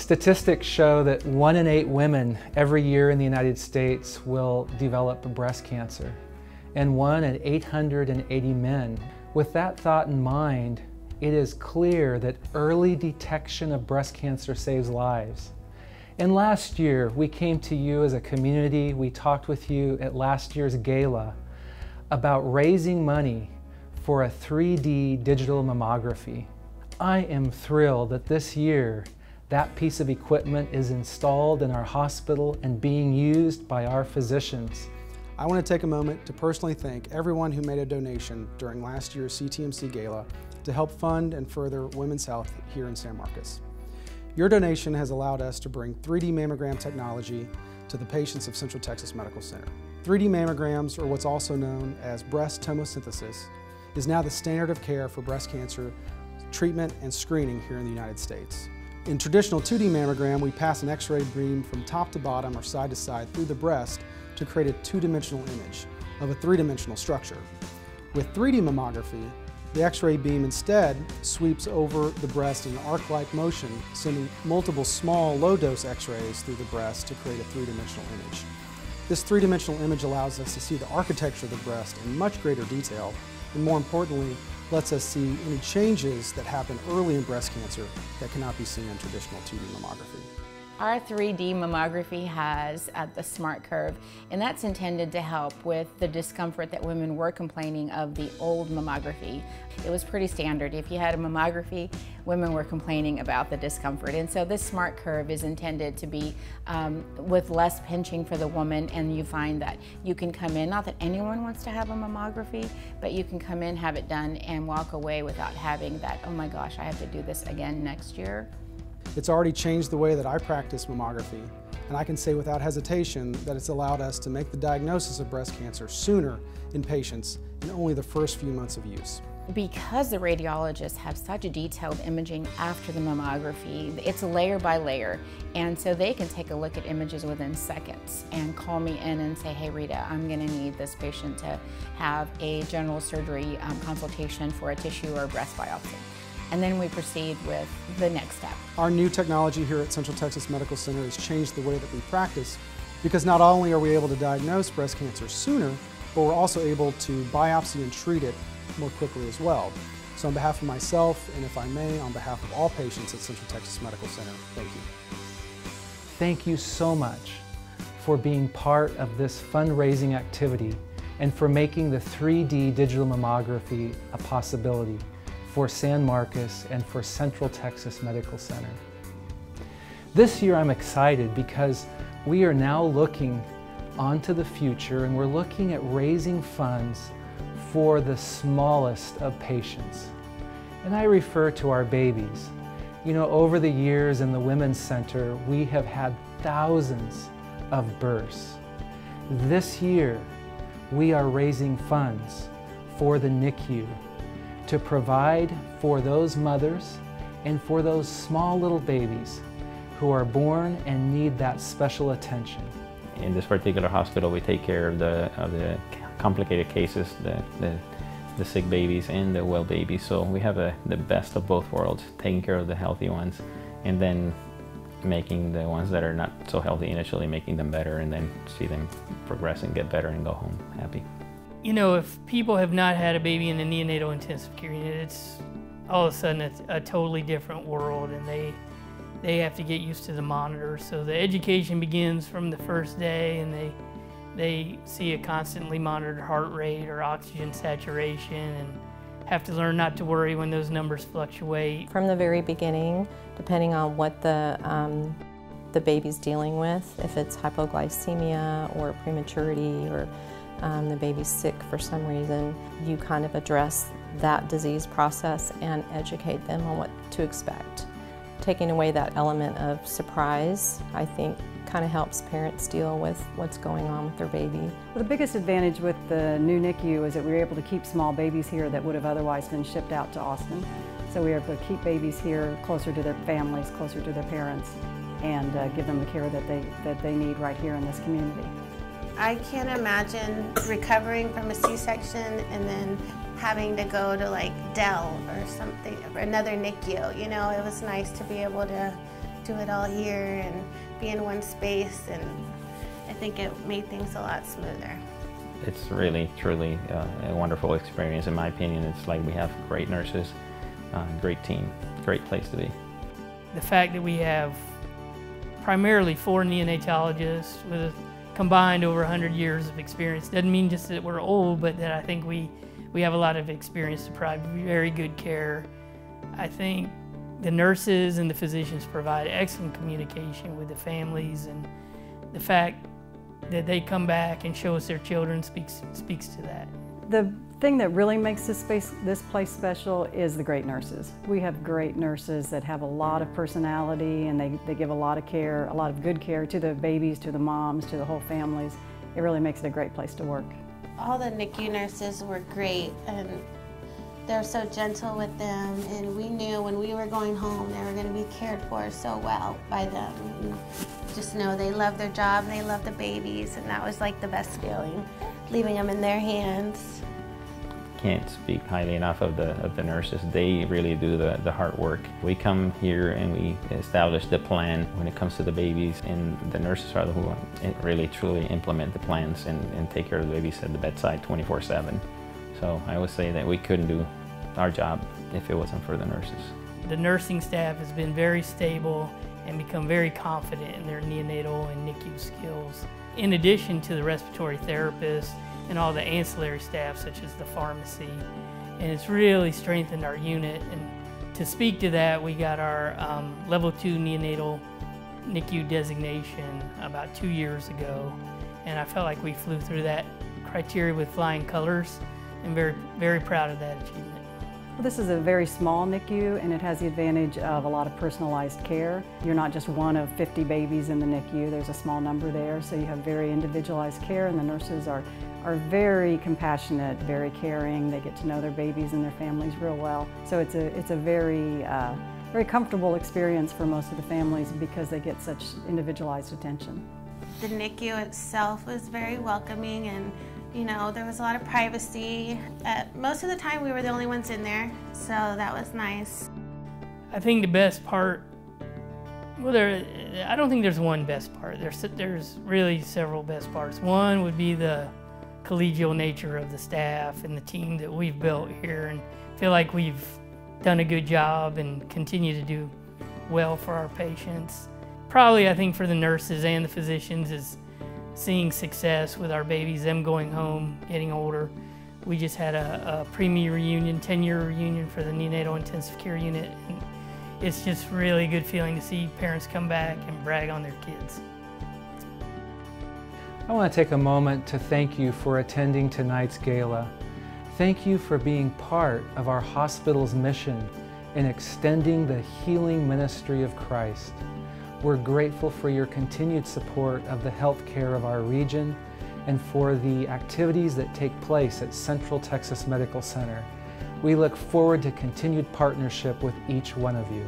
Statistics show that 1 in 8 women every year in the United States will develop breast cancer, and 1 in 880 men. With that thought in mind, it is clear that early detection of breast cancer saves lives. And last year, we came to you as a community, we talked with you at last year's Gala about raising money for a 3D digital mammography. I am thrilled that this year, that piece of equipment is installed in our hospital and being used by our physicians. I want to take a moment to personally thank everyone who made a donation during last year's CTMC Gala to help fund and further women's health here in San Marcos. Your donation has allowed us to bring 3D mammogram technology to the patients of Central Texas Medical Center. 3D mammograms, or what's also known as breast tomosynthesis, is now the standard of care for breast cancer treatment and screening here in the United States. In traditional 2D mammogram, we pass an X-ray beam from top to bottom or side to side through the breast to create a two-dimensional image of a three-dimensional structure. With 3D mammography, the X-ray beam instead sweeps over the breast in an arc-like motion, sending multiple small low-dose X-rays through the breast to create a three-dimensional image. This three-dimensional image allows us to see the architecture of the breast in much greater detail, and more importantly, lets us see any changes that happen early in breast cancer that cannot be seen in traditional 2D mammography. Our 3D mammography has the smart curve, and that's intended to help with the discomfort that women were complaining of the old mammography. It was pretty standard. If you had a mammography, women were complaining about the discomfort. And so this smart curve is intended to be with less pinching for the woman, and you find that you can come in, not that anyone wants to have a mammography, but you can come in, have it done, and walk away without having that, oh my gosh, I have to do this again next year. It's already changed the way that I practice mammography, and I can say without hesitation that it's allowed us to make the diagnosis of breast cancer sooner in patients in only the first few months of use. Because the radiologists have such a detailed imaging after the mammography, it's layer by layer, and so they can take a look at images within seconds and call me in and say, hey Rita, I'm going to need this patient to have a general surgery consultation for a tissue or a breast biopsy. And then we proceed with the next step. Our new technology here at Central Texas Medical Center has changed the way that we practice, because not only are we able to diagnose breast cancer sooner, but we're also able to biopsy and treat it more quickly as well. So on behalf of myself, and if I may, on behalf of all patients at Central Texas Medical Center, thank you. Thank you so much for being part of this fundraising activity and for making the 3D digital mammography a possibility for San Marcos and for Central Texas Medical Center. This year I'm excited because we are now looking onto the future, and we're looking at raising funds for the smallest of patients. And I refer to our babies. You know, over the years in the Women's Center, we have had thousands of births. This year, we are raising funds for the NICU to provide for those mothers and for those small little babies who are born and need that special attention. In this particular hospital, we take care of the complicated cases, the sick babies and the well babies. So we have the best of both worlds, taking care of the healthy ones and then making the ones that are not so healthy initially, making them better, and then see them progress and get better and go home happy. You know, if people have not had a baby in the neonatal intensive care unit, it's all of a sudden it's a totally different world, and they have to get used to the monitor. So the education begins from the first day, and they see a constantly monitored heart rate or oxygen saturation, and have to learn not to worry when those numbers fluctuate. From the very beginning, depending on what the baby's dealing with, if it's hypoglycemia or prematurity or the baby's sick for some reason, you kind of address that disease process and educate them on what to expect. Taking away that element of surprise, I think, kind of helps parents deal with what's going on with their baby. Well, the biggest advantage with the new NICU is that we were able to keep small babies here that would have otherwise been shipped out to Austin. So we were able to keep babies here closer to their families, closer to their parents, and give them the care that they need right here in this community. I can't imagine recovering from a C-section and then having to go to like Dell or something, or another NICU. You know, it was nice to be able to do it all here and be in one space, and I think it made things a lot smoother. It's really, truly a wonderful experience. In my opinion, it's like we have great nurses, great team, great place to be. The fact that we have primarily 4 neonatologists with combined over 100 years of experience doesn't mean just that we're old, but that I think we have a lot of experience to provide very good care. I think the nurses and the physicians provide excellent communication with the families, and the fact that they come back and show us their children speaks to that. The thing that really makes this place special is the great nurses. We have great nurses that have a lot of personality, and they give a lot of care, a lot of good care to the babies, to the moms, to the whole families. It really makes it a great place to work. All the NICU nurses were great, and they're so gentle with them, and we knew when we were going home they were going to be cared for so well by them. And just know they love their job and they love the babies, and that was like the best feeling, leaving them in their hands. Can't speak highly enough of the nurses. They really do the hard work. We come here and we establish the plan when it comes to the babies, and the nurses are the who really truly implement the plans and take care of the babies at the bedside 24/7. So I would say that we couldn't do our job if it wasn't for the nurses. The nursing staff has been very stable and become very confident in their neonatal and NICU skills. In addition to the respiratory therapists and all the ancillary staff such as the pharmacy, and it's really strengthened our unit. And to speak to that, we got our level 2 neonatal NICU designation about 2 years ago, and I felt like we flew through that criteria with flying colors, and very, very proud of that achievement. Well, this is a very small NICU, and it has the advantage of a lot of personalized care. You're not just one of 50 babies in the NICU, there's a small number there, so you have very individualized care, and the nurses are very compassionate, very caring. They get to know their babies and their families real well. So it's a very, very comfortable experience for most of the families because they get such individualized attention. The NICU itself was very welcoming, and you know, there was a lot of privacy. Most of the time we were the only ones in there, so that was nice. I think the best part, well, I don't think there's one best part. There's really several best parts. One would be the collegial nature of the staff and the team that we've built here, and feel like we've done a good job and continue to do well for our patients. Probably, I think, for the nurses and the physicians is seeing success with our babies, them going home, getting older. We just had a pre-me reunion, 10-year reunion for the neonatal intensive care unit, and it's just really a good feeling to see parents come back and brag on their kids. I want to take a moment to thank you for attending tonight's gala. Thank you for being part of our hospital's mission in extending the healing ministry of Christ. We're grateful for your continued support of the health care of our region and for the activities that take place at Central Texas Medical Center. We look forward to continued partnership with each one of you.